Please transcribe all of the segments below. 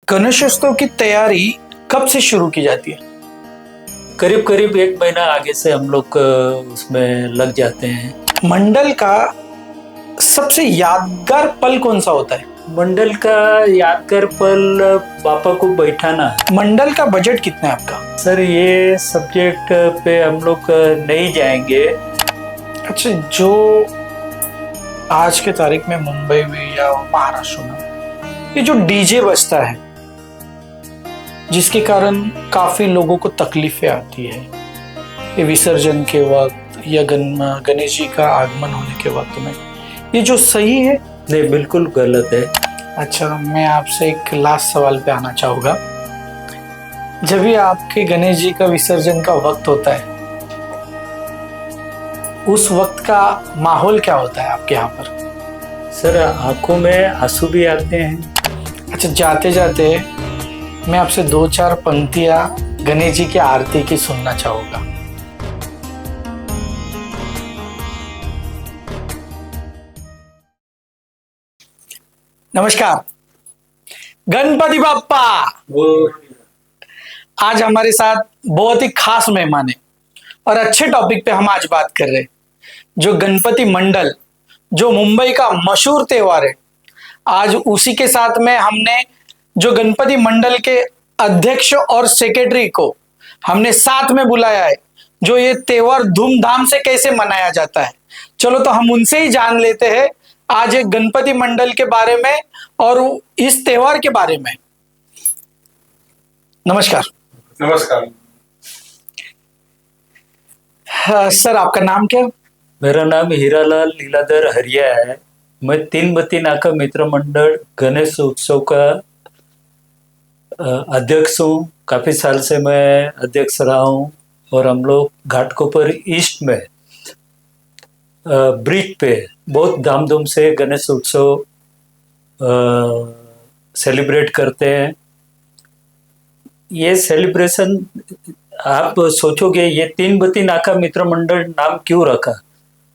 गणेशोत्सव की तैयारी कब से शुरू की जाती है? करीब करीब एक महीना आगे से हम लोग उसमें लग जाते हैं। मंडल का सबसे यादगार पल कौन सा होता है? मंडल का यादगार पल पापा को बैठाना है। मंडल का बजट कितना है आपका? सर ये सब्जेक्ट पे हम लोग नहीं जाएंगे। अच्छा, जो आज के तारीख में मुंबई में या महाराष्ट्र में ये जो डीजे बजता है जिसके कारण काफी लोगों को तकलीफें आती है, ये विसर्जन के वक्त या गणेश जी का आगमन होने के वक्त में, ये जो सही है? नहीं, बिल्कुल गलत है। अच्छा, मैं आपसे एक लास्ट सवाल पे आना चाहूँगा। जब भी आपके गणेश जी का विसर्जन का वक्त होता है, उस वक्त का माहौल क्या होता है आपके यहाँ पर? सर आंखों में आंसू भी आते हैं। अच्छा, जाते जाते मैं आपसे 2-4 पंक्तियाँ गणेश जी की आरती की सुनना चाहूँगा। नमस्कार, गणपति बाप्पा। आज हमारे साथ बहुत ही खास मेहमान है और अच्छे टॉपिक पे हम आज बात कर रहे हैं, जो गणपति मंडल, जो मुंबई का मशहूर त्योहार है। आज उसी के साथ में हमने जो गणपति मंडल के अध्यक्ष और सेक्रेटरी को हमने साथ में बुलाया है, जो ये त्योहार धूमधाम से कैसे मनाया जाता है। चलो तो हम उनसे ही जान लेते हैं आज एक गणपति मंडल के बारे में और इस त्योहार के बारे में। नमस्कार। नमस्कार। सर, आपका नाम क्या? मेरा नाम हीरालाल लीलाधर हरिया है। मैं तीनबत्ती नाका मित्र मंडल गणेश उत्सव का अध्यक्ष हूँ। काफी साल से मैं अध्यक्ष रहा हूँ और हम लोग घाटकोपर ईस्ट में ब्रिज पे बहुत धामधूम से गणेश उत्सव सेलिब्रेट करते हैं। ये सेलिब्रेशन आप सोचोगे ये तीनबत्ती नाका मित्र मंडल नाम क्यों रखा,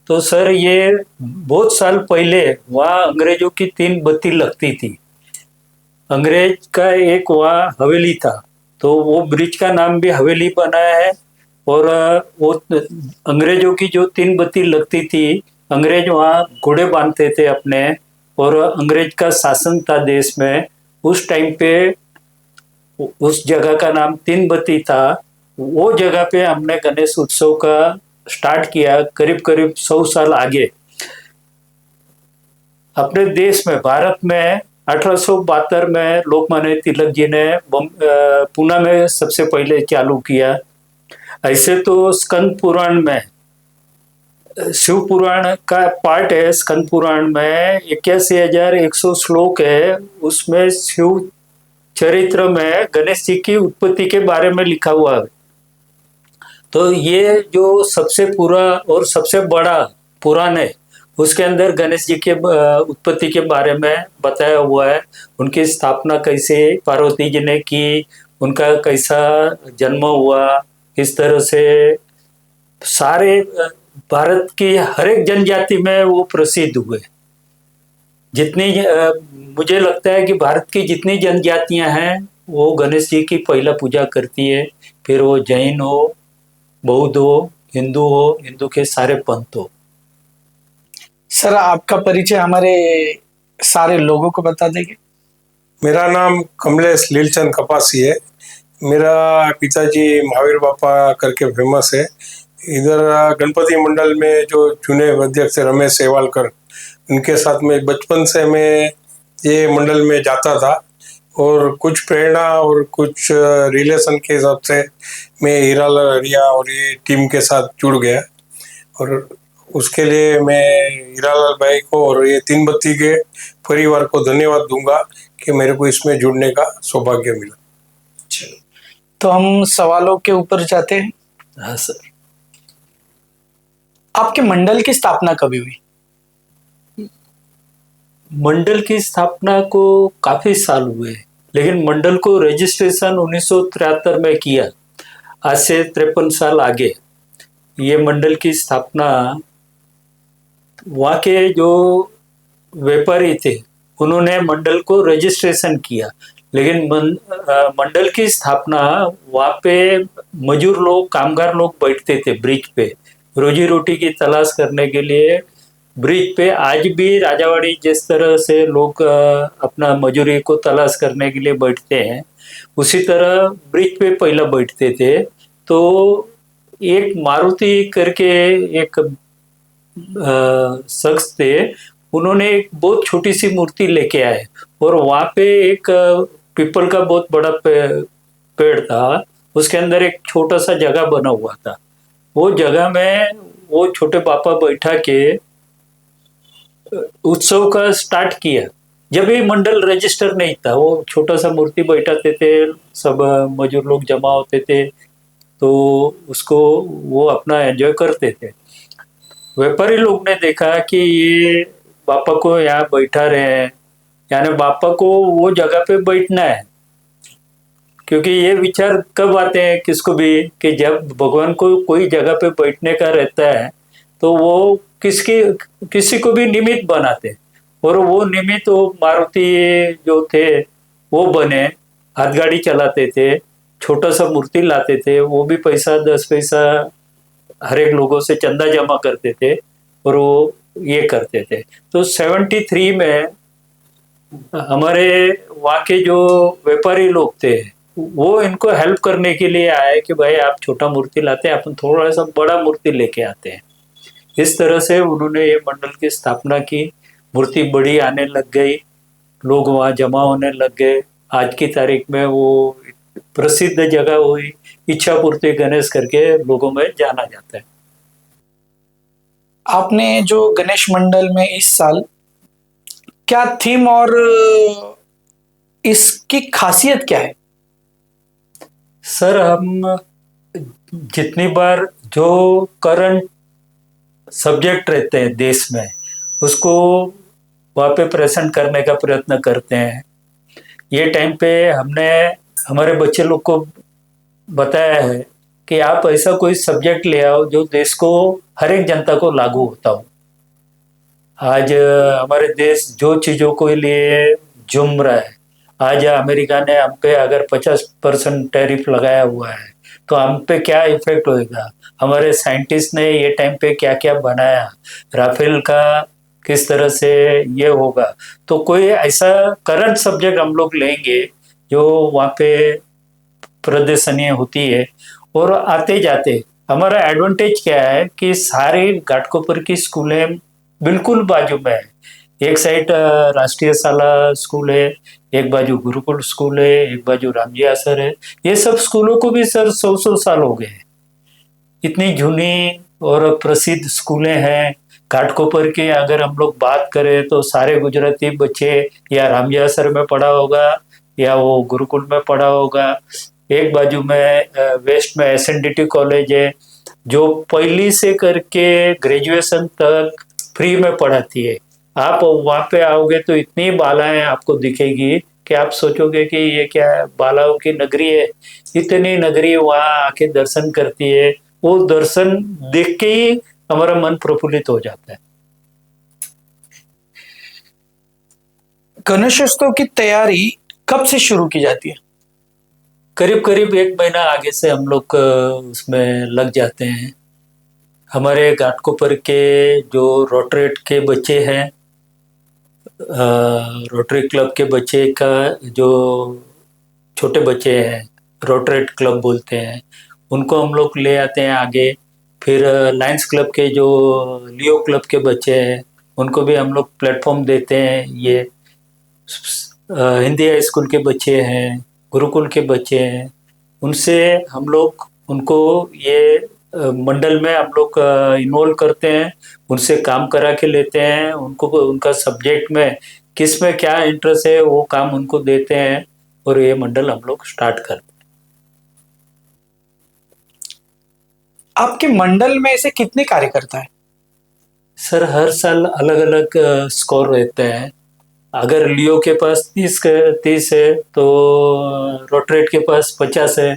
तो सर ये बहुत साल पहले वहाँ अंग्रेजों की 3 बत्ती लगती थी। अंग्रेज का एक वहाँ हवेली था, तो वो ब्रिज का नाम भी हवेली बनाया है। और वो अंग्रेजों की जो 3 बत्ती लगती थी, अंग्रेज वहाँ घोड़े बांधते थे अपने, और अंग्रेज का शासन था देश में उस टाइम पे। उस जगह का नाम तीनबत्ती था। वो जगह पे हमने गणेश उत्सव का स्टार्ट किया करीब करीब 100 साल आगे। अपने देश में, भारत में 1872 में लोकमान्य तिलक जी ने पूना में सबसे पहले चालू किया। ऐसे तो स्कंद पुराण में, शिव पुराण का पार्ट है स्कंद पुराण में 81,100 श्लोक है। उसमें शिव चरित्र में गणेश जी की उत्पत्ति के बारे में लिखा हुआ है। तो ये जो सबसे पूरा और सबसे बड़ा पुराण है, उसके अंदर गणेश जी के उत्पत्ति के बारे में बताया हुआ है। उनकी स्थापना कैसे पार्वती जी ने की, उनका कैसा जन्म हुआ, किस तरह से सारे भारत की हर एक जनजाति में वो प्रसिद्ध हुए। जितनी मुझे लगता है कि भारत की जितनी जनजातियां हैं वो गणेश जी की पहला पूजा करती है। फिर वो जैन हो, बौद्ध हो, हिंदू के सारे पंथ हो। सर, आपका परिचय हमारे सारे लोगों को बता देंगे? मेरा नाम कमलेश लीलचंद कपासी है। मेरा पिताजी महावीर बापा करके फेमस है। इधर गणपति मंडल में जो चुने अध्यक्ष रमेश सेवालकर, उनके साथ में बचपन से मैं ये मंडल में जाता था और कुछ प्रेरणा और कुछ रिलेशन के हिसाब से मैं हीरालाल हरिया और ये टीम के साथ जुड़ गया। और उसके लिए मैं हीरालाल भाई को और ये तीनबत्ती के परिवार को धन्यवाद दूंगा कि मेरे को इसमें जुड़ने का सौभाग्य मिला। तो हम सवालों के ऊपर जाते हैं। हाँ सर। आपके मंडल की स्थापना कभी हुई? मंडल की स्थापना को काफी साल हुए, लेकिन मंडल को रजिस्ट्रेशन 1973 में किया। आज से 53 साल आगे ये मंडल की स्थापना वहाँ के जो व्यापारी थे उन्होंने मंडल को रजिस्ट्रेशन किया, लेकिन मंडल की स्थापना वहाँ पे मजदूर लोग, कामगार लोग बैठते थे ब्रिज पे, रोजी रोटी की तलाश करने के लिए। ब्रिज पे आज भी राजावाड़ी जिस तरह से लोग अपना मजूरी को तलाश करने के लिए बैठते हैं, उसी तरह ब्रिज पे पहले बैठते थे। तो एक मारुति करके एक शख्स थे, उन्होंने एक बहुत छोटी सी मूर्ति लेके आए, और वहां पे एक पीपल का बहुत बड़ा पेड़ था, उसके अंदर एक छोटा सा जगह बना हुआ था। वो जगह में वो छोटे पापा बैठा के उत्सव का स्टार्ट किया। जब ये मंडल रजिस्टर नहीं था, वो छोटा सा मूर्ति बैठाते थे, सब मजदूर लोग जमा होते थे, तो उसको वो अपना एंजॉय करते थे। व्यापारी लोग ने देखा कि ये बापा को यहाँ बैठा रहे हैं, यानी बापा को वो जगह पे बैठना है। क्योंकि ये विचार कब आते हैं किसको भी, कि जब भगवान को कोई जगह पे बैठने का रहता है, तो वो किसी को भी निमित्त बनाते, और वो निमित्त वो मारुति जो थे वो बने, हाथ गाड़ी चलाते थे, छोटा सा मूर्ति लाते थे, वो भी पैसा 10 पैसा हर एक लोगों से चंदा जमा करते थे, और वो ये करते थे। तो 73 में हमारे वहाँ के जो व्यापारी लोग थे, वो इनको हेल्प करने के लिए आए कि भाई आप छोटा मूर्ति लाते हैं, अपन थोड़ा सा बड़ा मूर्ति लेके आते हैं। इस तरह से उन्होंने ये मंडल की स्थापना की, मूर्ति बड़ी आने लग गई, लोग वहाँ जमा होने लग गए। आज की तारीख में वो प्रसिद्ध जगह हुई, इच्छापूर्ति गणेश करके लोगों में जाना जाता है। आपने जो गणेश मंडल में इस साल क्या थीम और इसकी खासियत क्या है? सर, हम जितनी बार जो करंट सब्जेक्ट रहते हैं देश में, उसको वहाँ पे प्रेजेंट करने का प्रयत्न करते हैं। ये टाइम पे हमने हमारे बच्चे लोग को बताया है कि आप ऐसा कोई सब्जेक्ट ले आओ जो देश को, हर एक जनता को लागू होता हो। आज हमारे देश जो चीज़ों के लिए झूम रहा है, आज अमेरिका ने हम पे अगर 50% टैरिफ लगाया हुआ है, तो हम पे क्या इफेक्ट होएगा। हमारे साइंटिस्ट ने ये टाइम पे क्या क्या बनाया, राफेल का किस तरह से ये होगा। तो कोई ऐसा करंट सब्जेक्ट हम लोग लेंगे जो वहाँ पे प्रदर्शनी होती है, और आते जाते हमारा एडवांटेज क्या है कि सारे घाटकोपर की स्कूलें बिल्कुल बाजू में है। एक साइड राष्ट्रीय शाला स्कूल है, एक बाजू गुरुकुल स्कूल है, एक बाजू रामजी आसर है। ये सब स्कूलों को भी सर 100 साल हो गए हैं। इतनी जूनी और प्रसिद्ध स्कूलें हैं। घाटकोपर की अगर हम लोग बात करें तो सारे गुजराती बच्चे या रामजी आसर में पढ़ा होगा या वो गुरुकुल में पढ़ा होगा। एक बाजू में वेस्ट में SNDT कॉलेज है, जो पहली से करके ग्रेजुएशन तक फ्री में पढ़ाती है। आप वहाँ पे आओगे तो इतनी बालाएं आपको दिखेगी कि आप सोचोगे कि ये क्या है, बालाओं की नगरी है। इतनी नगरी वहाँ आके दर्शन करती है, वो दर्शन देख के ही हमारा मन प्रफुल्लित हो जाता है। गणेशोत्सव की तैयारी कब से शुरू की जाती है? करीब करीब 1 महीना आगे से हम लोग उसमें लग जाते हैं। हमारे घाटकोपर के जो रोटरेट के बच्चे हैं, रोटरी क्लब के बच्चे का जो छोटे बच्चे हैं, रोटरेट क्लब बोलते हैं, उनको हम लोग ले आते हैं आगे। फिर लायंस क्लब के जो लियो क्लब के बच्चे हैं, उनको भी हम लोग प्लेटफॉर्म देते हैं। ये हिंदी हाई स्कूल के बच्चे हैं, गुरुकुल के बच्चे हैं, उनसे हम लोग उनको ये मंडल में हम लोग इन्वॉल्व करते हैं, उनसे काम करा के लेते हैं। उनको उनका सब्जेक्ट में किस में क्या इंटरेस्ट है वो काम उनको देते हैं, और ये मंडल हम लोग स्टार्ट करते हैं। आपके मंडल में ऐसे कितने कार्यकर्ता है? सर, हर साल अलग अलग स्कोर रहते हैं। अगर लियो के पास 30 है तो रोटरेट के पास 50 है।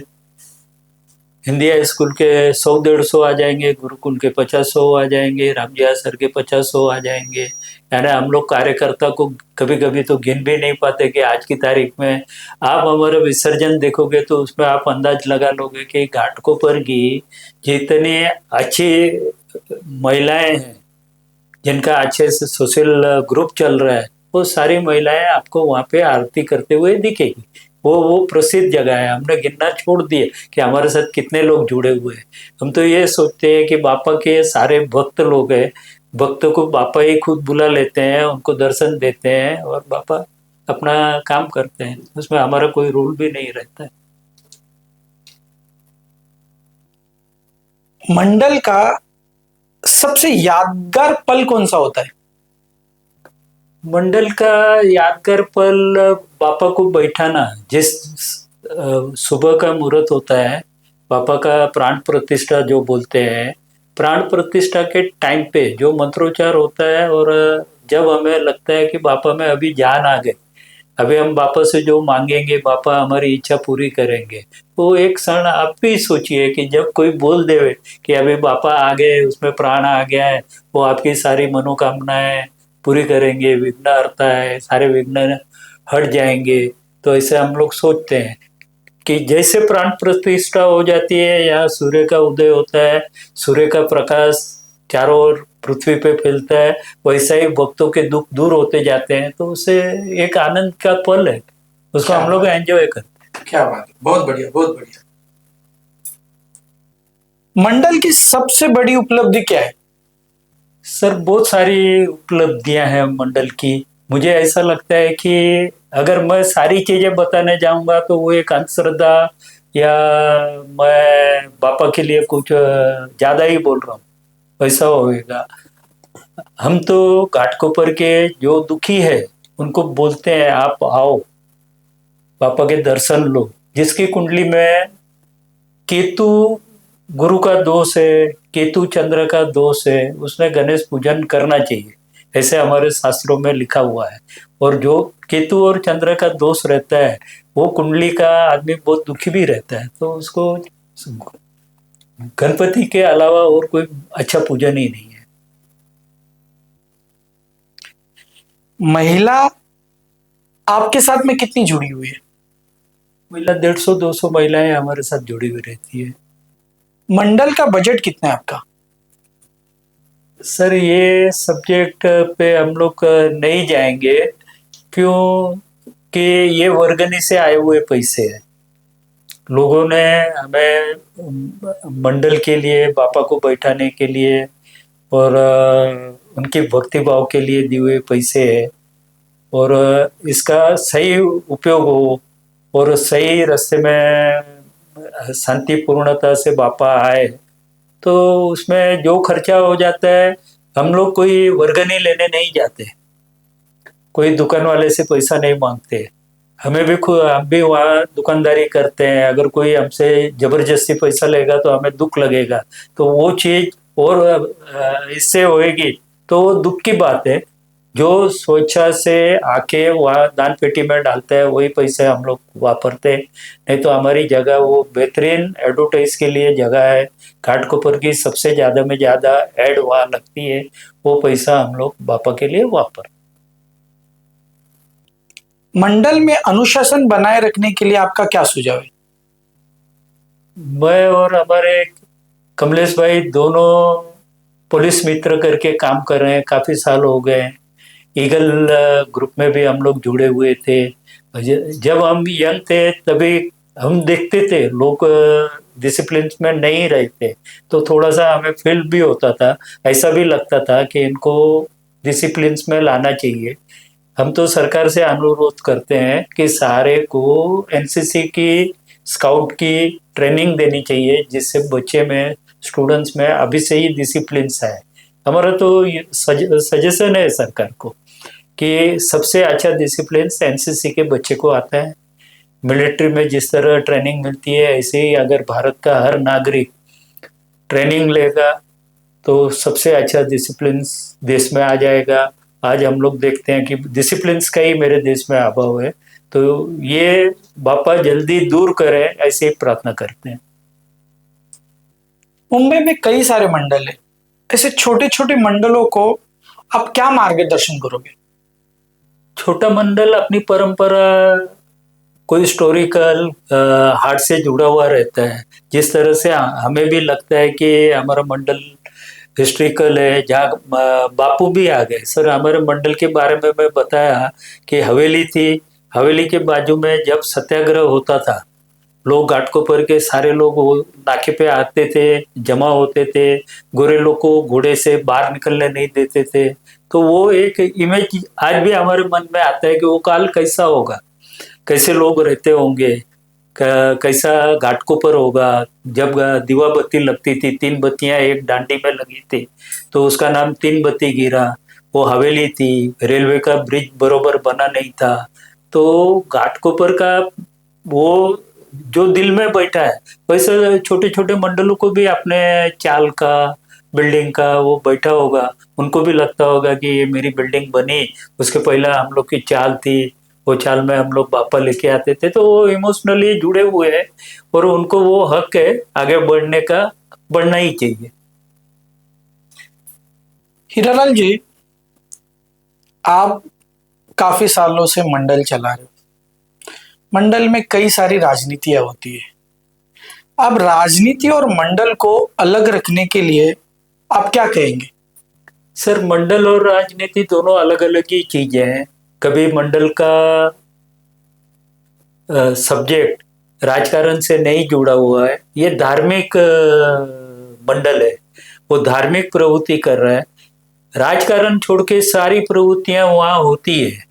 हिंदी हाई स्कूल के 100-150 आ जाएंगे, गुरुकुल के 50-100 आ जाएंगे, रामजी आसर के 50-100 आ जाएंगे। यानी हम लोग कार्यकर्ता को कभी कभी तो गिन भी नहीं पाते कि आज की तारीख में आप हमारा विसर्जन देखोगे तो उसमें आप अंदाज लगा लोगे कि घाटकों पर की जितनी अच्छी महिलाएं हैं, जिनका अच्छे से सोशल ग्रुप चल रहा है, वो सारी महिलाएं आपको वहां पे आरती करते हुए दिखेगी। वो प्रसिद्ध जगह है, हमने गिनना छोड़ दिए कि हमारे साथ कितने लोग जुड़े हुए हैं। हम तो ये सोचते हैं कि बापा के सारे भक्त लोग हैं, भक्तों को बापा ही खुद बुला लेते हैं, उनको दर्शन देते हैं और बापा अपना काम करते हैं, उसमें हमारा कोई रोल भी नहीं रहता है। मंडल का सबसे यादगार पल कौन सा होता है? मंडल का यादगार पल पापा को बैठाना, जिस सुबह का मुहूर्त होता है, पापा का प्राण प्रतिष्ठा जो बोलते हैं, प्राण प्रतिष्ठा के टाइम पे जो मंत्रोच्चार होता है और जब हमें लगता है कि बापा में अभी जान आ गए, अभी हम बापा से जो मांगेंगे बापा हमारी इच्छा पूरी करेंगे, तो एक क्षण आप भी सोचिए कि जब कोई बोल देवे कि अभी बापा आ गए, उसमें प्राण आ गया है, वो आपकी सारी मनोकामनाएं पूरी करेंगे, विघ्न हरता है, सारे विघ्न हट जाएंगे। तो ऐसे हम लोग सोचते हैं कि जैसे प्राण प्रतिष्ठा हो जाती है, या सूर्य का उदय होता है, सूर्य का प्रकाश चारों ओर पृथ्वी पे फैलता है, वैसा ही भक्तों के दुख दूर होते जाते हैं, तो उसे एक आनंद का पल है, उसको हम लोग एंजॉय करते हैं। क्या बात है, बहुत बढ़िया, बहुत बढ़िया। मंडल की सबसे बड़ी उपलब्धि क्या है? सर बहुत सारी उपलब्धियां हैं मंडल की। मुझे ऐसा लगता है कि अगर मैं सारी चीजें बताने जाऊंगा तो वो एक अंधश्रद्धा, या मैं पापा के लिए कुछ ज्यादा ही बोल रहा हूँ, ऐसा होएगा। हम तो घाटकोपर के जो दुखी है उनको बोलते हैं आप आओ, पापा के दर्शन लो। जिसकी कुंडली में केतु गुरु का दोष है, केतु चंद्र का दोष है, उसने गणेश पूजन करना चाहिए, ऐसे हमारे शास्त्रों में लिखा हुआ है। और जो केतु और चंद्र का दोष रहता है, वो कुंडली का आदमी बहुत दुखी भी रहता है, तो उसको गणपति के अलावा और कोई अच्छा पूजन ही नहीं है। महिला आपके साथ में कितनी जुड़ी हुई है? महिला 150-200 महिलाएं हमारे साथ जुड़ी हुई रहती है। मंडल का बजट कितना है आपका? सर ये सब्जेक्ट पे हम लोग नहीं जाएंगे, क्यों कि ये वर्गनी से आए हुए पैसे हैं। लोगों ने हमें मंडल के लिए, बापा को बैठाने के लिए और उनकी भक्ति भाव के लिए दिए हुए पैसे हैं, और इसका सही उपयोग हो और सही रास्ते में शांतिपूर्णता से बापा आए, तो उसमें जो खर्चा हो जाता है, हम लोग कोई वर्गनी लेने नहीं जाते, कोई दुकान वाले से पैसा नहीं मांगते। हमें भी हम भी वहाँ दुकानदारी करते हैं, अगर कोई हमसे जबरदस्ती पैसा लेगा तो हमें दुख लगेगा, तो वो चीज और इससे होएगी तो वो दुख की बात है। जो स्वेच्छा से आके वहाँ दान पेटी में डालता है वही पैसे हम लोग वापरते हैं, नहीं तो हमारी जगह वो बेहतरीन एडवर्टाइज के लिए जगह है। घाटकोपर की सबसे ज्यादा में ज्यादा एड वहाँ लगती है, वो पैसा हम लोग बापा के लिए वापर। मंडल में अनुशासन बनाए रखने के लिए आपका क्या सुझाव है? मैं और हमारे कमलेश भाई दोनों पुलिस मित्र करके काम कर रहे हैं, काफी साल हो गए। ईगल ग्रुप में भी हम लोग जुड़े हुए थे। जब हम यंग थे तभी हम देखते थे लोग डिसिप्लिन में नहीं रहते, तो थोड़ा सा हमें फील भी होता था, ऐसा भी लगता था कि इनको डिसिप्लिन में लाना चाहिए। हम तो सरकार से अनुरोध करते हैं कि सारे को एनसीसी की, स्काउट की ट्रेनिंग देनी चाहिए, जिससे बच्चे में, स्टूडेंट्स में अभी से ही डिसिप्लिन आए। हमारा तो सजेशन है सरकार को कि सबसे अच्छा डिसिप्लिन एनसीसी के बच्चे को आता है। मिलिट्री में जिस तरह ट्रेनिंग मिलती है, ऐसे ही अगर भारत का हर नागरिक ट्रेनिंग लेगा तो सबसे अच्छा डिसिप्लिन देश में आ जाएगा। आज हम लोग देखते हैं कि डिसिप्लिन का ही मेरे देश में अभाव है, तो ये बापा जल्दी दूर करें, ऐसे ही प्रार्थना करते हैं। मुंबई में कई सारे मंडल है, ऐसे छोटे छोटे मंडलों को आप क्या मार्गदर्शन करोगे? छोटा मंडल अपनी परंपरा कोई हिस्टोरिकल हार्ट से जुड़ा हुआ रहता है। जिस तरह से हमें भी लगता है कि हमारा मंडल हिस्ट्रिकल है, जहाँ बापू भी आ गए। सर हमारे मंडल के बारे में मैं बताया कि हवेली थी, हवेली के बाजू में जब सत्याग्रह होता था, लोग घाटकोपर के सारे लोग वो नाके पे आते थे, जमा होते थे, गोरेलों को घोड़े से बाहर निकलने नहीं देते थे। तो वो एक इमेज आज भी हमारे मन में आता है कि वो काल कैसा होगा, कैसे लोग रहते होंगे, कैसा घाटकोपर होगा। जब दिवा बत्ती लगती थी, 3 बत्तियां एक डांडी में लगी थी, तो उसका नाम 3 बत्ती गिरा। वो हवेली थी, रेलवे का ब्रिज बरोबर बना नहीं था। तो घाटकोपर का वो जो दिल में बैठा है, वैसे छोटे छोटे मंडलों को भी अपने चाल का, बिल्डिंग का वो बैठा होगा। उनको भी लगता होगा कि ये मेरी बिल्डिंग बनी, उसके पहले हम लोग की चाल थी, वो चाल में हम लोग बापा लेके आते थे। तो वो इमोशनली जुड़े हुए हैं और उनको वो हक है आगे बढ़ने का, बढ़ना ही चाहिए। हीरालाल जी, आप काफी सालों से मंडल चला रहे हो। मंडल में कई सारी राजनीतियां होती है। अब राजनीति और मंडल को अलग रखने के लिए आप क्या कहेंगे? सर मंडल और राजनीति दोनों अलग अलग ही चीजें हैं। कभी मंडल का सब्जेक्ट राजकारण से नहीं जुड़ा हुआ है, ये धार्मिक मंडल है, वो धार्मिक प्रवृत्ति कर रहा है। राजकारण छोड़ के सारी प्रवृत्तियां वहाँ होती है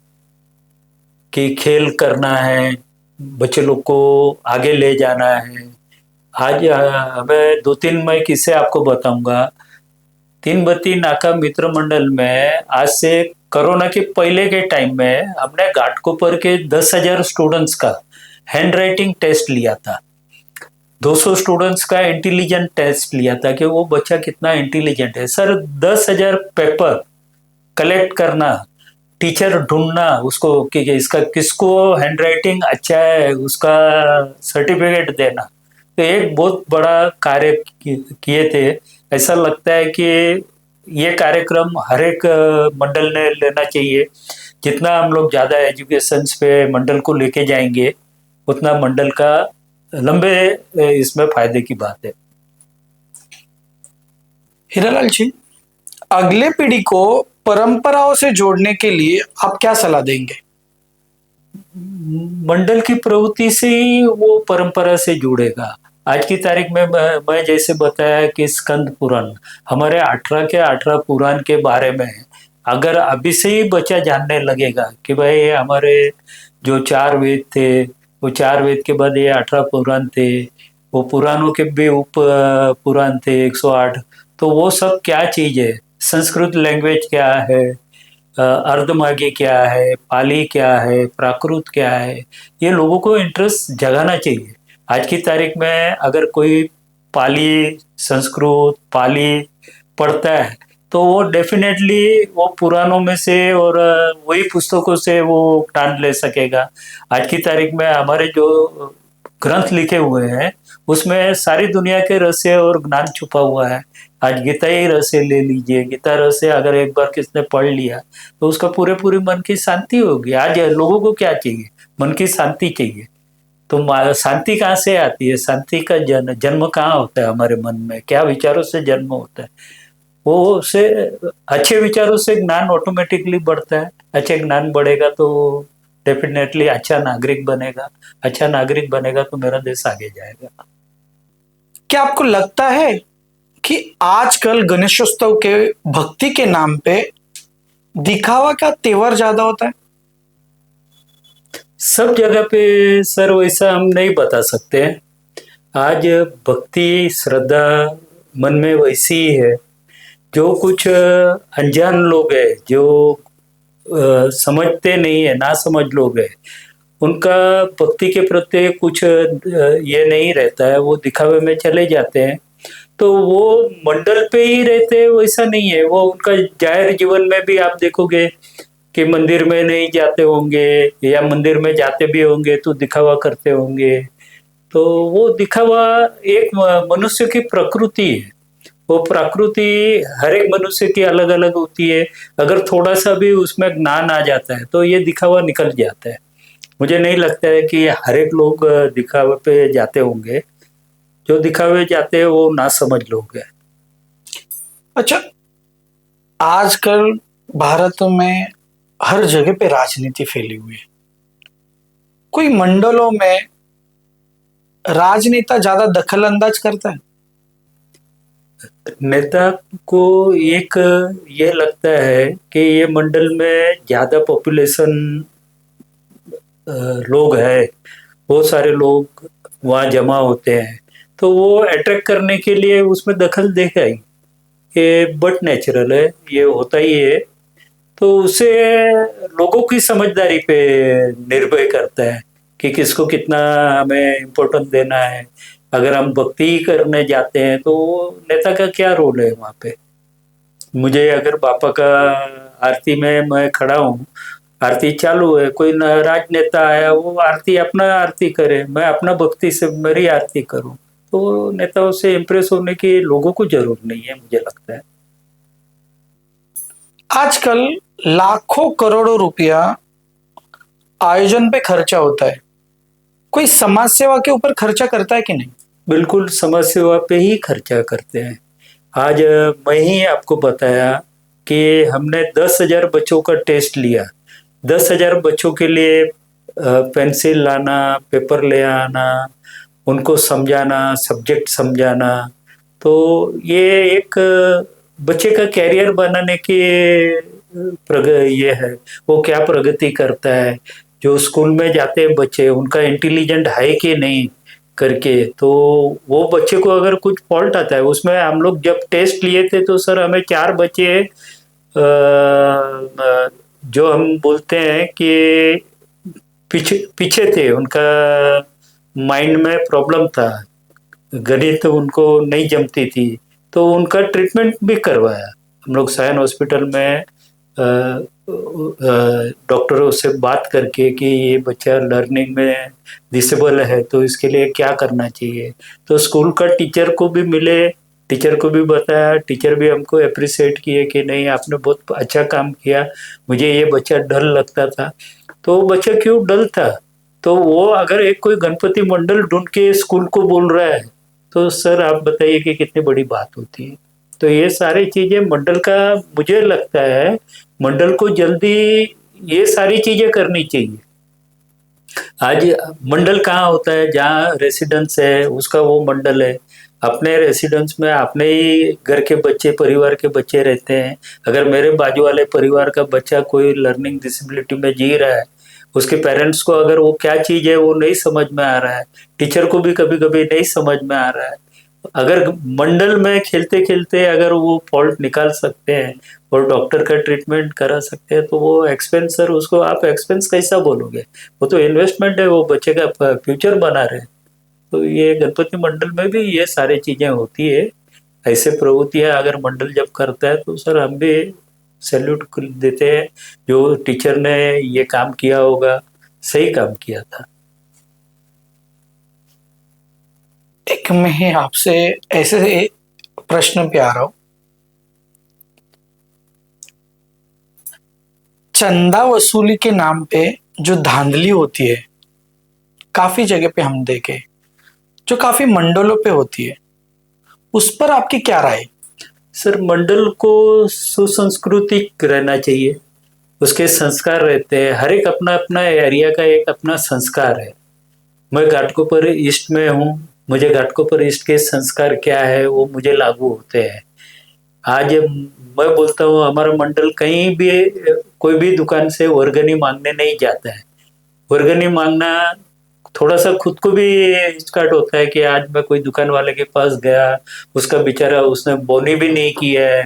कि खेल करना है, बच्चे लोग को आगे ले जाना है। आज मैं 2-3 मैं किस्से आपको बताऊंगा। 3 बत्ती नाका मित्र मंडल में आज से कोरोना के पहले के टाइम में हमने घाटकोपर के 10,000 स्टूडेंट्स का हैंड राइटिंग टेस्ट लिया था। 200 स्टूडेंट्स का इंटेलिजेंट टेस्ट लिया था कि वो बच्चा कितना इंटेलिजेंट है। सर 10,000 पेपर कलेक्ट करना, टीचर ढूंढना उसको कि इसका किसको हैंड राइटिंग अच्छा है, उसका सर्टिफिकेट देना, तो एक बहुत बड़ा कार्य किए थे। ऐसा लगता है कि ये कार्यक्रम हर एक मंडल ने लेना चाहिए। जितना हम लोग ज्यादा एजुकेशन पे मंडल को लेके जाएंगे, उतना मंडल का लंबे इसमें फायदे की बात है। हीरालाल जी, अगले पीढ़ी को परंपराओं से जोड़ने के लिए आप क्या सलाह देंगे? मंडल की प्रवृत्ति से ही वो परंपरा से जुड़ेगा। आज की तारीख में मैं जैसे बताया कि स्कंद पुराण, हमारे 18 के 18 पुराण के बारे में अगर अभी से ही बच्चा जानने लगेगा कि भाई ये हमारे जो 4 वेद थे, वो 4 वेद के बाद ये 18 पुराण थे, वो पुराणों के भी उप पुराण थे 108। तो वो सब क्या चीज है, संस्कृत लैंग्वेज क्या है, अर्धमागी क्या है, पाली क्या है, प्राकृत क्या है, ये लोगों को इंटरेस्ट जगाना चाहिए। आज की तारीख में अगर कोई पाली, संस्कृत, पाली पढ़ता है तो वो डेफिनेटली वो पुराणों में से और वही पुस्तकों से वो ज्ञान ले सकेगा। आज की तारीख में हमारे जो ग्रंथ लिखे हुए हैं उसमें सारी दुनिया के रहस्य और ज्ञान छुपा हुआ है। आज गीता ही रहस्य ले लीजिए, गीता रहस्य अगर एक बार किसने पढ़ लिया तो उसका पूरे मन की शांति होगी। आज लोगों को क्या चाहिए? मन की शांति चाहिए। तो शांति कहाँ से आती है? शांति का जन्म कहाँ होता है? हमारे मन में क्या विचारों से जन्म होता है? वो से अच्छे विचारों से ज्ञान ऑटोमेटिकली बढ़ता है। अच्छे ज्ञान बढ़ेगा तो डेफिनेटली अच्छा नागरिक बनेगा। अच्छा नागरिक बनेगा तो मेरा देश आगे जाएगा। क्या आपको लगता है कि आजकल गणेशोत्सव के भक्ति के नाम पे दिखावा का तेवर ज्यादा होता है? सब जगह पे सर वैसा हम नहीं बता सकते। आज भक्ति श्रद्धा मन में वैसी ही है। जो कुछ अनजान लोग हैं, जो समझते नहीं है, ना समझ लोग हैं, उनका भक्ति के प्रति कुछ ये नहीं रहता है, वो दिखावे में चले जाते हैं। तो वो मंडल पे ही रहते हैं वैसा नहीं है। वो उनका जाहिर जीवन में भी आप देखोगे कि मंदिर में नहीं जाते होंगे, या मंदिर में जाते भी होंगे तो दिखावा करते होंगे। तो वो दिखावा एक मनुष्य की प्रकृति है। वो प्रकृति हर एक मनुष्य की अलग अलग होती है। अगर थोड़ा सा भी उसमें ज्ञान आ जाता है तो ये दिखावा निकल जाता है। मुझे नहीं लगता है कि हर एक लोग दिखावे पे जाते होंगे। जो दिखावे जाते हैं वो ना समझ लोग हैं। अच्छा, आजकल भारत में हर जगह पे राजनीति फैली हुई है। कोई मंडलों में राजनेता ज्यादा दखल अंदाज करता है। नेता को एक ये लगता है कि ये मंडल में ज्यादा पॉपुलेशन लोग है, बहुत सारे लोग वहाँ जमा होते हैं, तो वो अट्रैक्ट करने के लिए उसमें दखल देगा ही। ये बट नेचुरल है, ये होता ही है। तो उसे लोगों की समझदारी पे निर्भर करता है कि किसको कितना हमें इम्पोर्टेंस देना है। अगर हम भक्ति करने जाते हैं तो नेता का क्या रोल है वहाँ पे। मुझे अगर पापा का आरती में मैं खड़ा हूँ, आरती चालू है, कोई राजनेता आया, वो आरती अपना आरती करे, मैं अपना भक्ति से मेरी आरती करूँ, तो नेताओं से इम्प्रेस होने की लोगों को जरूरत नहीं है, मुझे लगता है। आजकल लाखों करोड़ों रुपया आयोजन पे खर्चा होता है। कोई समाज सेवा के ऊपर खर्चा करता है कि नहीं? बिल्कुल समाज सेवा पे ही खर्चा करते हैं। आज मैं ही आपको बताया कि हमने 10,000 बच्चों का टेस्ट लिया। 10,000 बच्चों के लिए पेंसिल लाना, पेपर ले आना, उनको समझाना, सब्जेक्ट समझाना। तो ये एक बच्चे का कैरियर बनाने की ये है, वो क्या प्रगति करता है, जो स्कूल में जाते हैं बच्चे उनका इंटेलिजेंट है कि नहीं करके। तो वो बच्चे को अगर कुछ फॉल्ट आता है उसमें, हम लोग जब टेस्ट लिए थे तो सर हमें 4 बच्चे जो हम बोलते हैं कि पीछे पीछे थे, उनका माइंड में प्रॉब्लम था, गणित उनको नहीं जमती थी, तो उनका ट्रीटमेंट भी करवाया हम लोग सायन हॉस्पिटल में। डॉक्टरों से बात करके कि ये बच्चा लर्निंग में डिसेबल है तो इसके लिए क्या करना चाहिए। तो स्कूल का टीचर को भी मिले, टीचर को भी बताया, टीचर भी हमको अप्रिशिएट किए कि नहीं आपने बहुत अच्छा काम किया, मुझे ये बच्चा डर लगता था। तो वो बच्चा क्यों डल था, तो वो अगर एक कोई गणपति मंडल ढूंढ के स्कूल को बोल रहा है तो सर आप बताइए कि कितनी बड़ी बात होती है। तो ये सारी चीजें मंडल का, मुझे लगता है मंडल को जल्दी ये सारी चीजें करनी चाहिए। आज मंडल कहाँ होता है, जहाँ रेसिडेंस है उसका वो मंडल है। अपने रेसिडेंस में अपने ही घर के बच्चे, परिवार के बच्चे रहते हैं। अगर मेरे बाजू वाले परिवार का बच्चा कोई लर्निंग डिसेबिलिटी में जी रहा है, उसके पेरेंट्स को अगर वो क्या चीज है वो नहीं समझ में आ रहा है, टीचर को भी कभी कभी नहीं समझ में आ रहा है, अगर मंडल में खेलते खेलते अगर वो फॉल्ट निकाल सकते हैं और डॉक्टर का ट्रीटमेंट करा सकते हैं, तो वो एक्सपेंस, सर उसको आप एक्सपेंस कैसा बोलोगे, वो तो इन्वेस्टमेंट है, वो बच्चे का फ्यूचर बना रहे। तो ये गणपति मंडल में भी ये सारी चीजें होती है। ऐसे प्रवृत्तियां अगर मंडल जब करता है तो सर हम भी सैल्यूट देते हैं, जो टीचर ने ये काम किया होगा, सही काम किया था। एक मैं आपसे ऐसे प्रश्न पे आ रहा हूं। चंदा वसूली के नाम पे जो धांधली होती है, काफी जगह पे हम देखे, जो काफी मंडलों पे होती है, उस पर आपकी क्या राय है? सर मंडल को सुसंस्कृतिक रहना चाहिए, उसके संस्कार रहते हैं, हर एक अपना अपना एरिया का एक अपना संस्कार है। मैं घाटकोपर ईस्ट में हूँ, मुझे घाटकोपर ईस्ट के संस्कार क्या है वो मुझे लागू होते हैं। आज मैं बोलता हूँ हमारा मंडल कहीं भी कोई भी दुकान से वर्गनी मांगने नहीं जाता है। वर्गनी मांगना थोड़ा सा खुद को भी स्टार्ट होता है कि आज मैं कोई दुकान वाले के पास गया, उसका बेचारा उसने बोनी भी नहीं किया है,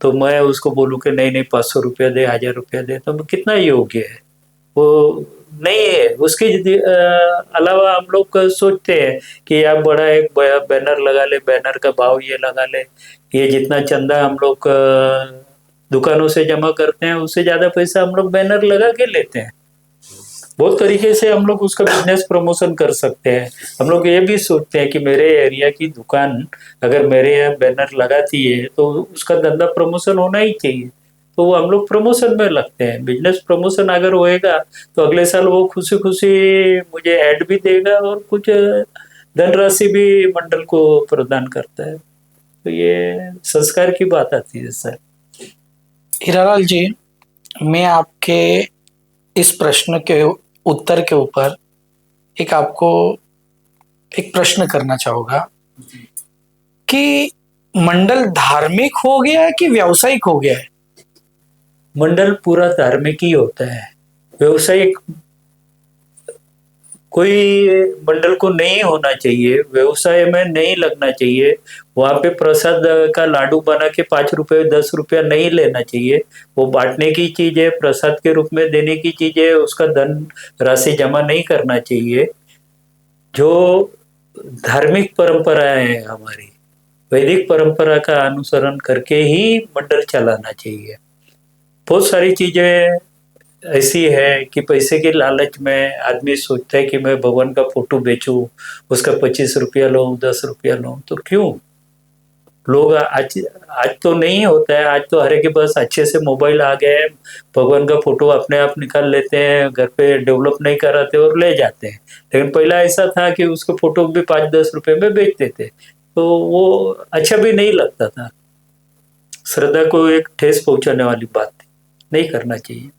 तो मैं उसको बोलूँ कि नहीं नहीं 500 रुपया दे, 1,000 रुपया दे, तो कितना योग्य है वो नहीं है। उसके अलावा हम लोग सोचते हैं कि आप बड़ा एक बैनर लगा ले, बैनर का भाव ये लगा ले, ये जितना चंदा हम लोग दुकानों से जमा करते हैं उससे ज्यादा पैसा हम लोग बैनर लगा के लेते हैं। बहुत तरीके से हम लोग उसका बिजनेस प्रमोशन कर सकते हैं। हम लोग ये भी सोचते हैं कि मेरे एरिया की दुकान अगर मेरे यहाँ बैनर लगाती है तो उसका धंधा प्रमोशन होना ही चाहिए, तो वो हम लोग प्रमोशन में लगते हैं। बिजनेस प्रमोशन अगर होएगा तो अगले साल वो खुशी खुशी मुझे ऐड भी देगा और कुछ धनराशि भी मंडल को प्रदान करता है। तो ये संस्कार की बात आती है सर। हीरालाल जी, मैं आपके इस प्रश्न के उत्तर के ऊपर आपको एक प्रश्न करना चाहूंगा कि मंडल धार्मिक हो गया है कि व्यावसायिक हो गया है? मंडल पूरा धार्मिक ही होता है, व्यवसायिक कोई मंडल को नहीं होना चाहिए, व्यवसाय में नहीं लगना चाहिए। वहां पे प्रसाद का लाडू बना के 5 रुपए 10 रुपया नहीं लेना चाहिए। वो बांटने की चीज है, प्रसाद के रूप में देने की चीज है, उसका धन राशि जमा नहीं करना चाहिए। जो धार्मिक परंपराएं है हमारी, वैदिक परंपरा का अनुसरण करके ही मंडल चलाना चाहिए। बहुत सारी चीजें ऐसी है कि पैसे के लालच में आदमी सोचता है कि मैं भगवान का फोटो बेचूं, उसका 25 रुपया लूं 10 रुपया लूं, तो क्यों? लोग आज आज तो नहीं होता है, आज तो हर एक के पास अच्छे से मोबाइल आ गए हैं, भगवान का फोटो अपने आप निकाल लेते हैं, घर पे डेवलप नहीं कराते और ले जाते हैं। लेकिन पहला ऐसा था कि उसके फोटो भी 5-10 रुपए में बेचते थे, तो वो अच्छा भी नहीं लगता था। श्रद्धा को एक ठेस पहुंचाने वाली बात थी, नहीं करना चाहिए।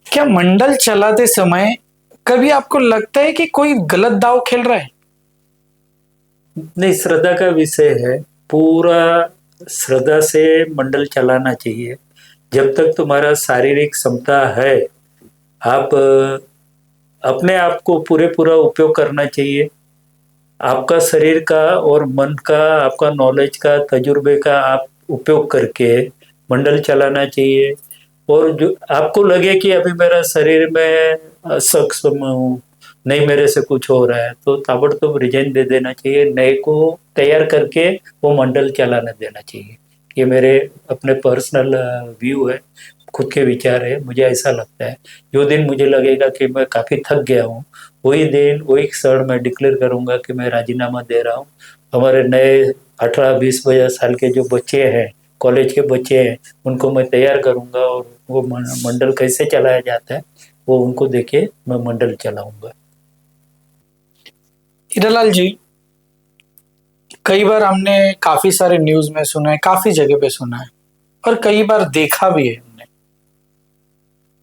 क्या मंडल चलाते समय कभी आपको लगता है कि कोई गलत दाव खेल रहा है? नहीं, श्रद्धा का विषय है, पूरा श्रद्धा से मंडल चलाना चाहिए। जब तक तुम्हारा शारीरिक क्षमता है, आप अपने आप को पूरे पूरा उपयोग करना चाहिए। आपका शरीर का और मन का, आपका नॉलेज का, तजुर्बे का आप उपयोग करके मंडल चलाना चाहिए। और जो आपको लगे कि अभी मेरा शरीर में सक्षम हूँ, नहीं मेरे से कुछ हो रहा है, तो ताबड़तोड़ रिजाइन दे देना चाहिए, नए को तैयार करके वो मंडल चलाने देना चाहिए। ये मेरे अपने पर्सनल व्यू है, खुद के विचार है, मुझे ऐसा लगता है। जो दिन मुझे लगेगा कि मैं काफी थक गया हूँ, वही दिन वही क्षण मैं डिक्लेयर करूंगा कि मैं राजीनामा दे रहा हूँ। हमारे नए 18-20 साल के जो बच्चे हैं, कॉलेज के बच्चे हैं, उनको मैं तैयार करूंगा और वो मंडल कैसे चलाया जाता है वो उनको देके मैं मंडल चलाऊंगा। हीरालाल जी, कई बार हमने काफी सारे न्यूज में सुना है, काफी जगह पे सुना है और कई बार देखा भी है हमने,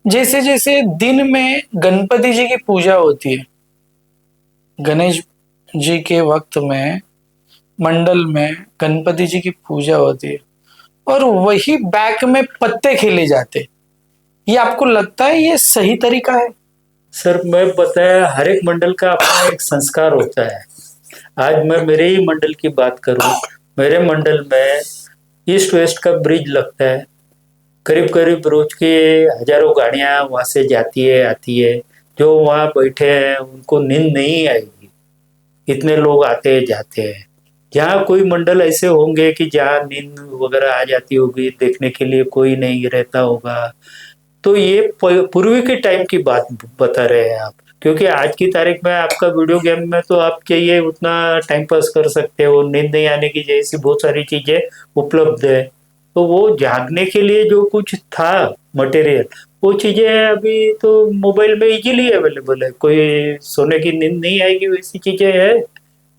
जैसे जैसे दिन में गणपति जी की पूजा होती है, गणेश जी के वक्त में मंडल में गणपति जी की पूजा होती है और वही बैक में पत्ते खेले जाते, ये आपको लगता है ये सही तरीका है? सर, मैं बताया, हर एक मंडल का अपना एक संस्कार होता है। आज मैं मेरे ही मंडल की बात करूं, मेरे मंडल में ईस्ट वेस्ट का ब्रिज लगता है। करीब करीब रोज के हजारों गाड़ियां वहां से जाती है आती है। जो वहां बैठे हैं उनको नींद नहीं आएगी, इतने लोग आते हैं जाते हैं। जहाँ कोई मंडल ऐसे होंगे कि जहाँ नींद वगैरह आ जाती होगी, देखने के लिए कोई नहीं रहता होगा, तो ये पूर्वी के टाइम की बात बता रहे हैं आप। क्योंकि आज की तारीख में आपका वीडियो गेम में तो आप चाहिए उतना टाइम पास कर सकते हो, नींद नहीं आने की जैसी बहुत सारी चीजें उपलब्ध है। तो वो जागने के लिए जो कुछ था मटेरियल, वो चीजें अभी तो मोबाइल में इजीली अवेलेबल है। कोई सोने की नींद नहीं आएगी वैसी चीजें है,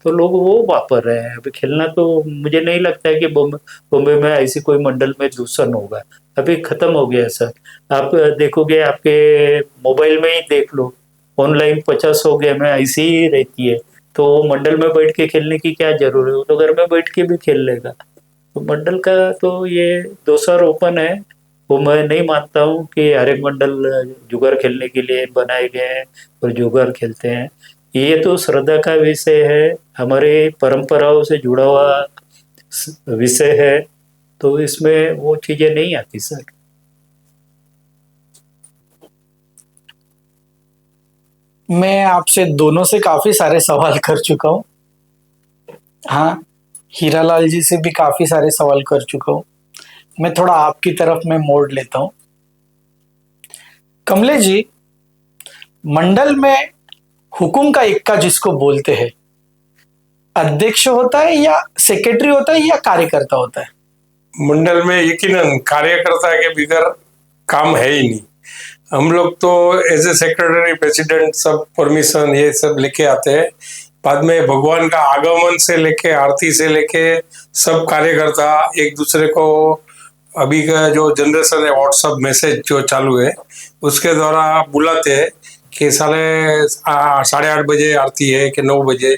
तो लोग वो वापर रहे हैं। अभी खेलना तो मुझे नहीं लगता है कि बॉम्बे में ऐसी कोई मंडल में दूषण होगा, अभी खत्म हो गया सर। आप देखोगे, आपके मोबाइल में ही देख लो, ऑनलाइन 50 गेम है ऐसी ही रहती है। तो वो मंडल में बैठ के खेलने की क्या जरूरत है, वो तो घर में बैठ के भी खेल लेगा। तो मंडल का तो ये दोषारोपण है। वो मैं नहीं मानता हूँ कि हर एक मंडल जुगार खेलने के लिए बनाए गए हैं और जुगार खेलते हैं। ये तो श्रद्धा का विषय है, हमारे परंपराओं से जुड़ा हुआ विषय है, तो इसमें वो चीजें नहीं आती सर। मैं आपसे दोनों से काफी सारे सवाल कर चुका हूँ। हाँ, हीरालाल जी से भी काफी सारे सवाल कर चुका हूँ। मैं थोड़ा आपकी तरफ में मोड़ लेता हूँ। कमलेश जी, मंडल में हुकुम का इक्का जिसको बोलते हैं, अध्यक्ष होता है या सेक्रेटरी होता है या कार्यकर्ता होता है? मंडल में यकीनन कार्यकर्ता के बगैर काम है ही नहीं। हम लोग तो एज ए सेक्रेटरी प्रेसिडेंट सब परमिशन ये सब लेके आते हैं। बाद में भगवान का आगमन से लेके आरती से लेके सब कार्यकर्ता एक दूसरे को, अभी का जो जनरेशन है व्हाट्सएप मैसेज जो चालू है उसके द्वारा बुलाते हैं कि साढ़े 8:30 बजे आरती है कि 9 बजे,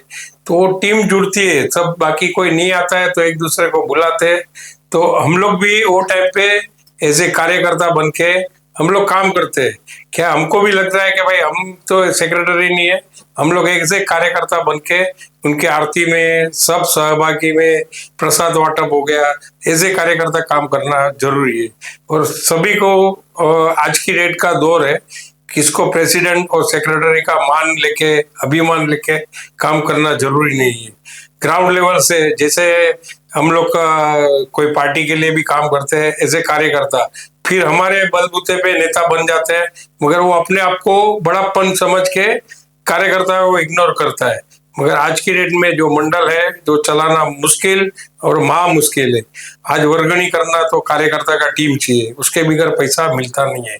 तो वो टीम जुड़ती है सब। बाकी कोई नहीं आता है तो एक दूसरे को बुलाते हैं। तो हम लोग भी वो टाइम पे ऐसे कार्यकर्ता बन के हम लोग काम करते हैं। क्या हमको भी लगता है कि भाई हम तो सेक्रेटरी नहीं है, हम लोग एक से कार्यकर्ता बन के उनके आरती में सब सहभागी में प्रसाद वाटप हो गया, ऐसे कार्यकर्ता काम करना जरूरी है। और सभी को आज की डेट का दौर है, किसको प्रेसिडेंट और सेक्रेटरी का मान लेके अभिमान लेके काम करना जरूरी नहीं है। ग्राउंड लेवल से जैसे हम लोग का कोई पार्टी के लिए भी काम करते हैं ऐसे कार्यकर्ता फिर हमारे बलबूते पे नेता बन जाते हैं, मगर वो अपने आप को बड़ापन समझ के कार्यकर्ता को इग्नोर करता है। मगर आज की डेट में जो मंडल है जो चलाना मुश्किल और महा मुश्किल है। आज वर्गणी करना तो कार्यकर्ता का टीम चाहिए, उसके बगैर पैसा मिलता नहीं है।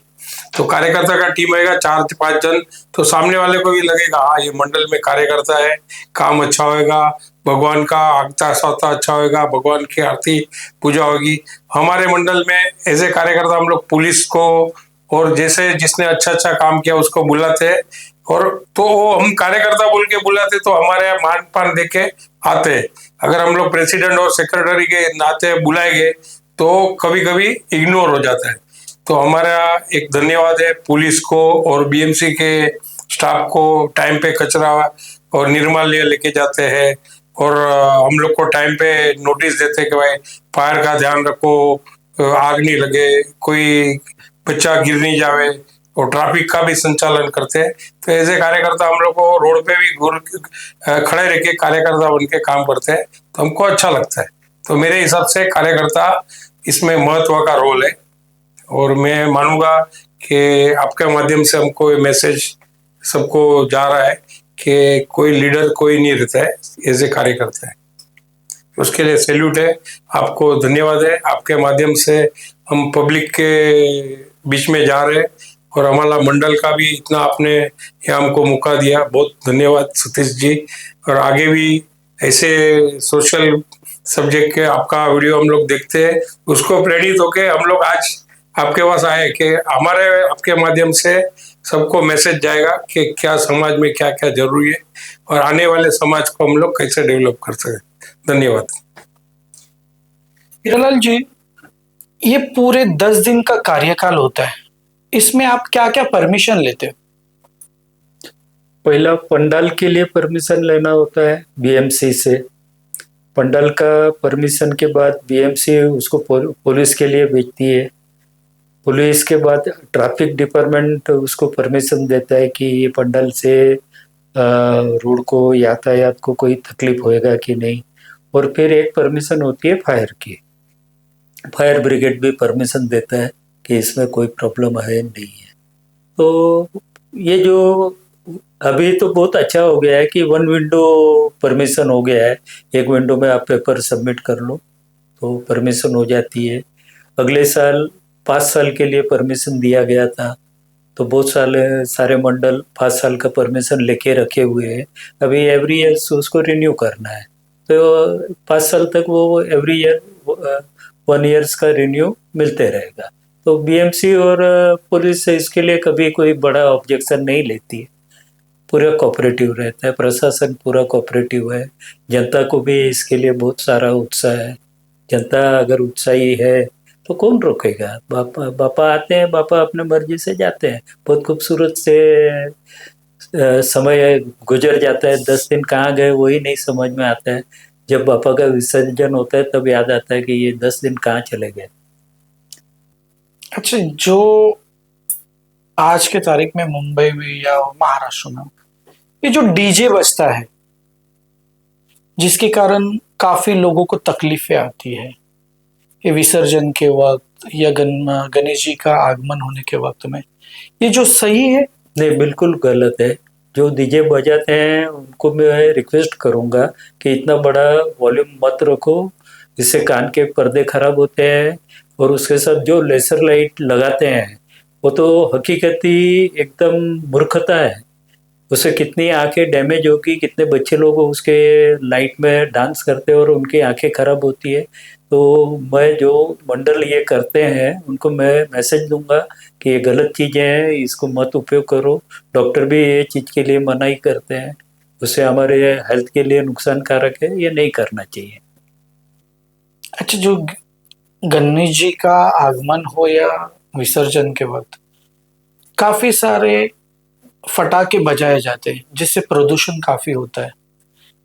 तो कार्यकर्ता का टीम आएगा 4-5 जन, तो सामने वाले को भी लगेगा हाँ ये मंडल में कार्यकर्ता है, काम अच्छा होएगा, भगवान का आगता साता अच्छा होएगा, भगवान की आरती पूजा होगी। हमारे मंडल में ऐसे कार्यकर्ता हम लोग पुलिस को और जैसे जिसने अच्छा अच्छा काम किया उसको बुलाते हैं, और तो वो हम कार्यकर्ता बोल के बुलाते तो हमारे यहाँ मान पान दे के आते। अगर हम लोग प्रेसिडेंट और सेक्रेटरी के नाते बुलाएंगे तो कभी कभी इग्नोर हो जाता है। तो हमारा एक धन्यवाद है पुलिस को और बीएमसी के स्टाफ को, टाइम पे कचरा और निर्माल्य लेके जाते हैं और हम लोग को टाइम पे नोटिस देते हैं कि भाई फायर का ध्यान रखो, आग नहीं लगे, कोई बच्चा गिर नहीं जावे, और ट्रैफिक का भी संचालन करते हैं। तो ऐसे कार्यकर्ता हम लोग को रोड पे भी खड़े रह के कार्यकर्ता बन के काम करते हैं, तो हमको अच्छा लगता है। तो मेरे हिसाब से कार्यकर्ता इसमें महत्व का रोल है, और मैं मानूंगा कि आपके माध्यम से हमको ये मैसेज सबको जा रहा है कि कोई लीडर कोई नहीं रहता है, ऐसे कार्यकर्ता है। उसके लिए सैल्यूट है, आपको धन्यवाद है। आपके माध्यम से हम पब्लिक के बीच में जा रहे हैं और हमारा मंडल का भी इतना आपने यहाँ हमको मौका दिया, बहुत धन्यवाद सतीश जी। और आगे भी ऐसे सोशल सब्जेक्ट के आपका वीडियो हम लोग देखते हैं, उसको प्रेरित होके हम लोग आज आपके पास आए कि हमारे आपके माध्यम से सबको मैसेज जाएगा कि क्या समाज में क्या क्या जरूरी है और आने वाले समाज को हम लोग कैसे डेवलप कर सकते। धन्यवाद। हीरालाल जी, ये पूरे 10 दिन का कार्यकाल होता है, इसमें आप क्या क्या परमिशन लेते हो? पहला पंडाल के लिए परमिशन लेना होता है बीएमसी से। पंडाल का परमिशन के बाद बीएमसी उसको पुलिस के लिए भेजती है। पुलिस के बाद ट्रैफिक डिपार्टमेंट उसको परमिशन देता है कि ये पंडाल से रोड को यातायात को कोई तकलीफ होएगा कि नहीं। और फिर एक परमिशन होती है फायर की। फायर ब्रिगेड भी परमिशन देता है कि इसमें कोई प्रॉब्लम है नहीं है। तो ये जो अभी तो बहुत अच्छा हो गया है कि 1 विंडो परमिशन हो गया है, एक विंडो में आप पेपर सबमिट कर लो तो परमिशन हो जाती है। अगले साल 5 साल के लिए परमिशन दिया गया था, तो बहुत सारे मंडल 5 साल का परमिशन लेके रखे हुए हैं। अभी एवरी ईयर उसको रिन्यू करना है, तो 5 साल तक वो एवरी ईयर 1 ईयर्स का रिन्यू मिलते रहेगा। तो बीएमसी और पुलिस इसके लिए कभी कोई बड़ा ऑब्जेक्शन नहीं लेती है, पूरा कोऑपरेटिव रहता है, प्रशासन पूरा कोऑपरेटिव है। जनता को भी इसके लिए बहुत सारा उत्साह है। जनता अगर उत्साही है तो कौन रोकेगा। बापा आते हैं, बापा अपने मर्जी से जाते हैं। बहुत खूबसूरत से समय गुजर जाता है, 10 दिन कहाँ गए वही नहीं समझ में आता है। जब बापा का विसर्जन होता है तब याद आता है कि ये 10 दिन कहाँ चले गए। अच्छा, जो आज के तारीख में मुंबई में या महाराष्ट्र में ये जो डीजे बजता है, जिसके कारण काफी लोगों को तकलीफें आती है, ये विसर्जन के वक्त या गणेश जी का आगमन होने के वक्त में, ये जो सही है? नहीं, बिल्कुल गलत है। जो डीजे बजाते हैं उनको मैं रिक्वेस्ट करूंगा कि इतना बड़ा वॉल्यूम मत रखो, इससे कान के पर्दे खराब होते हैं। और उसके साथ जो लेसर लाइट लगाते हैं वो तो हकीकती एकदम मूर्खता है। उससे कितनी आंखें डैमेज होगी, कितने बच्चे लोग उसके लाइट में डांस करते हैं और उनकी आंखें खराब होती है। तो मैं जो मंडल ये करते हैं उनको मैं मैसेज दूंगा कि ये गलत चीजें हैं, इसको मत उपयोग करो। डॉक्टर भी ये चीज के लिए मनाही करते हैं, उससे हमारे हेल्थ के लिए नुकसानकारक है, ये नहीं करना चाहिए। अच्छा, जो गणेश जी का आगमन हो या विसर्जन के वक्त काफी सारे फटाके बजाए जाते हैं जिससे प्रदूषण काफी होता है,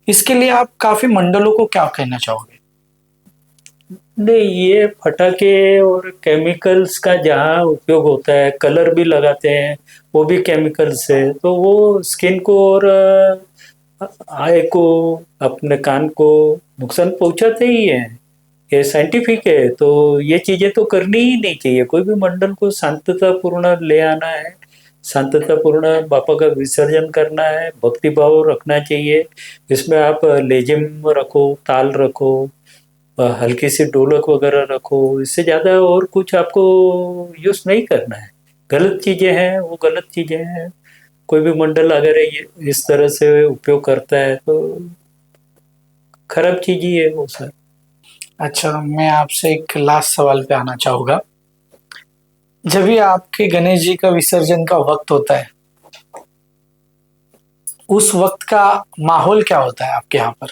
इसके लिए आप काफी मंडलों को क्या कहना चाहोगे? नहीं, ये फटाके और केमिकल्स का जहाँ उपयोग होता है, कलर भी लगाते हैं, वो भी केमिकल्स है, तो वो स्किन को और आय को, अपने कान को नुकसान पहुंचाते ही है। ये साइंटिफिक है, तो ये चीजें तो करनी ही नहीं चाहिए। कोई भी मंडल को शांतता पूर्ण ले आना है, शांतता पूर्ण बापा का विसर्जन करना है, भक्ति भाव रखना चाहिए। इसमें आप लेजिम रखो, ताल रखो, हल्की सी ढोलक वगैरह रखो, इससे ज्यादा और कुछ आपको यूज नहीं करना है। गलत चीजें हैं वो गलत चीजें हैं। कोई भी मंडल अगर ये इस तरह से उपयोग करता है तो खराब चीज ही है वो सर। अच्छा, मैं आपसे एक लास्ट सवाल पे आना चाहूंगा। जब भी आपके गणेश जी का विसर्जन का वक्त होता है, उस वक्त का माहौल क्या होता है आपके यहाँ पर?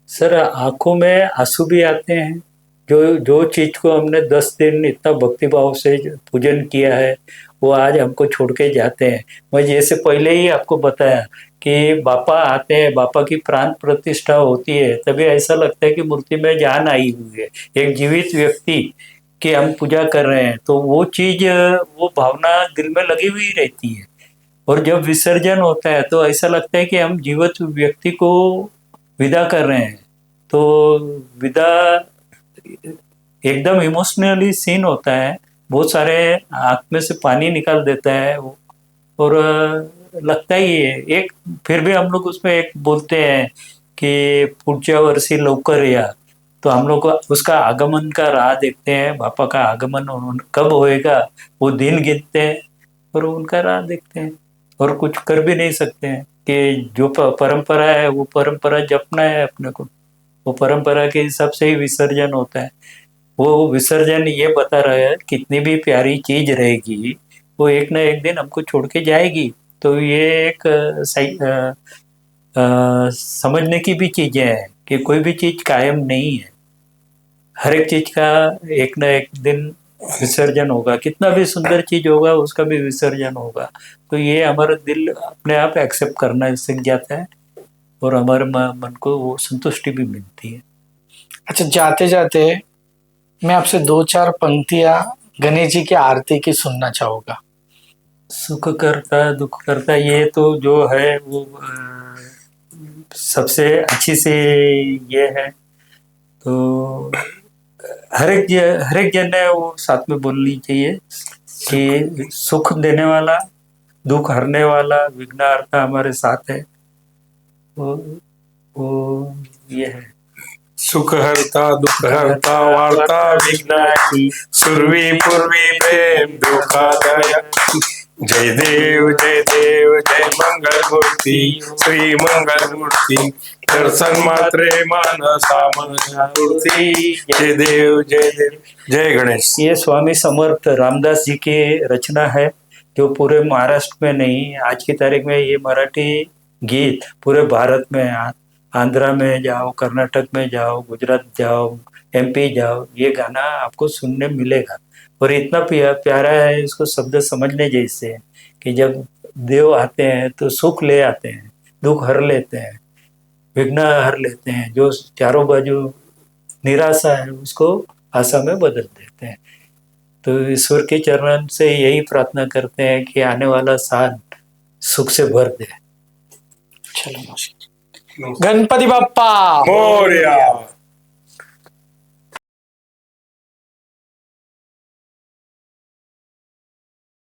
सर, आंखों में आंसू भी आते हैं। जो जो चीज को हमने 10 दिन इतना भक्ति भाव से पूजन किया है, वो आज हमको छोड़ के जाते हैं। मैं जैसे पहले ही आपको बताया कि बापा आते हैं, बापा की प्राण प्रतिष्ठा होती है, तभी ऐसा लगता है कि मूर्ति में जान आई हुई है, एक जीवित व्यक्ति की हम पूजा कर रहे हैं। तो वो चीज, वो भावना दिल में लगी हुई रहती है। और जब विसर्जन होता है तो ऐसा लगता है कि हम जीवित व्यक्ति को विदा कर रहे हैं। तो विदा एकदम इमोशनली सीन होता है, बहुत सारे आंख में से पानी निकाल देता है वो। और लगता ही है एक, फिर भी हम लोग उसमें एक बोलते हैं कि पुढच्या वर्षी लवकर या। तो हम लोग उसका आगमन का राह देखते हैं, बापा का आगमन कब होएगा वो दिन गिनते हैं और उनका राह देखते हैं। और कुछ कर भी नहीं सकते हैं कि जो परंपरा है वो परंपरा जपना है अपने को। वो परंपरा के हिसाब से ही विसर्जन होता है। वो विसर्जन ये बता रहा है कितनी भी प्यारी चीज रहेगी, वो एक ना एक दिन हमको छोड़ के जाएगी। तो ये एक समझने की भी चीजें हैं कि कोई भी चीज कायम नहीं है। हर एक चीज का एक ना एक दिन विसर्जन होगा, कितना भी सुंदर चीज होगा उसका भी विसर्जन होगा। तो ये हमारा दिल अपने आप एक्सेप्ट करना सीख जाता है और हमारे मन को वो संतुष्टि भी मिलती है। अच्छा, जाते जाते मैं आपसे दो चार पंक्तियां गणेश जी की आरती की सुनना चाहूंगा। सुख करता दुख करता, ये तो जो है वो सबसे अच्छी से ये है। तो हर एक जन है वो साथ में बोलनी चाहिए कि सुख देने वाला, दुख हरने वाला, विघ्नहर्ता हमारे साथ है। वो वो ये है। सुख हरता दुख हरता वार्ता विघ्नाची, सुरवी पूर्वी प्रेम दुःखादय। जय देव जय मंगल मूर्ति, श्री मंगल मूर्ति, दर्शन मात्रे मानसा मूर्ति। जय देव जय गणेश। ये स्वामी समर्थ रामदास जी की रचना है, जो पूरे महाराष्ट्र में नहीं, आज की तारीख में ये मराठी गीत पूरे भारत में, आंध्रा में जाओ, कर्नाटक में जाओ, गुजरात जाओ, एमपी जाओ, ये गाना आपको सुनने मिलेगा। और इतना प्यारा है, इसको शब्द समझने जैसे है कि जब देव आते हैं तो सुख ले आते हैं, दुख हर लेते हैं, विघ्न हर लेते हैं, जो चारों बाजू निराशा है उसको आशा में बदल देते हैं। तो ईश्वर के चरण से यही प्रार्थना करते हैं कि आने वाला साल सुख से भर दे। चलो, गणपति बप्पा मोरया।